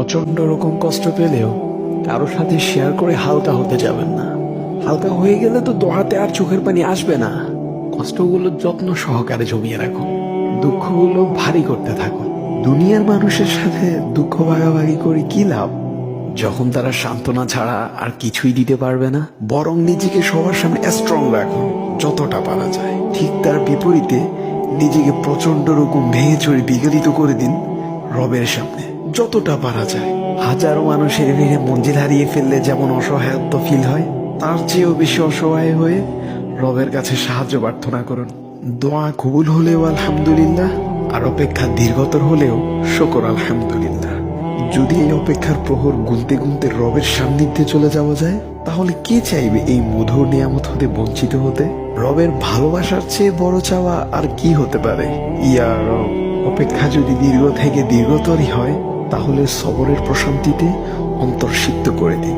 প্রচন্ড রকম কষ্ট পেলেও কারোর সাথে শেয়ার করে হালকা হতে যাবেন না। হালকা হয়ে গেলে তো দোহাতে আর চোখের পানি আসবে না। কষ্টগুলো যত্ন সহকারে জমিয়ে রাখুন, দুঃখগুলো ভারী করতে থাকুন। দুনিয়ার মানুষের সাথে দুঃখ ভাগাভাগি করে কি লাভ, যখন তারা সান্ত্বনা ছাড়া আর কিছুই দিতে পারবে না। বরং নিজেকে সবার সামনে স্ট্রং রাখুন যতটা পারা যায়। ঠিক তার বিপরীতে নিজেকে প্রচন্ড রকম ভেঙে চড়ে বিগলিত করে দিন রবের সামনে যতটা পারা যায়। হাজারো মানুষের ভিড়ে মঞ্জিল হারিয়ে ফেললে যেমন অসহায়ত্ব ফিল হয়, তার চেয়েও বেশি অসহায় হয়ে রবের কাছে সাহায্য প্রার্থনা করুন। দোয়া কবুল হলেও আলহামদুলিল্লাহ, আর অপেক্ষা দীর্ঘতর হলেও শুকর আলহামদুলিল্লাহ। যদি এই অপেক্ষার প্রহর গুনতে গুনতে রবের সান্নিধ্যে চলে যাওয়া যায়, তাহলে কে চাইবে এই মধুর নিয়ামত হতে বঞ্চিত হতে? রবের ভালোবাসার চেয়ে বড় চাওয়া আর কি হতে পারে? ইয়া রব, অপেক্ষা যদি দীর্ঘ থেকে দীর্ঘতরই হয়, তাহলে সবরের প্রশান্তিতে অন্তর্সিক্ত করে দিন।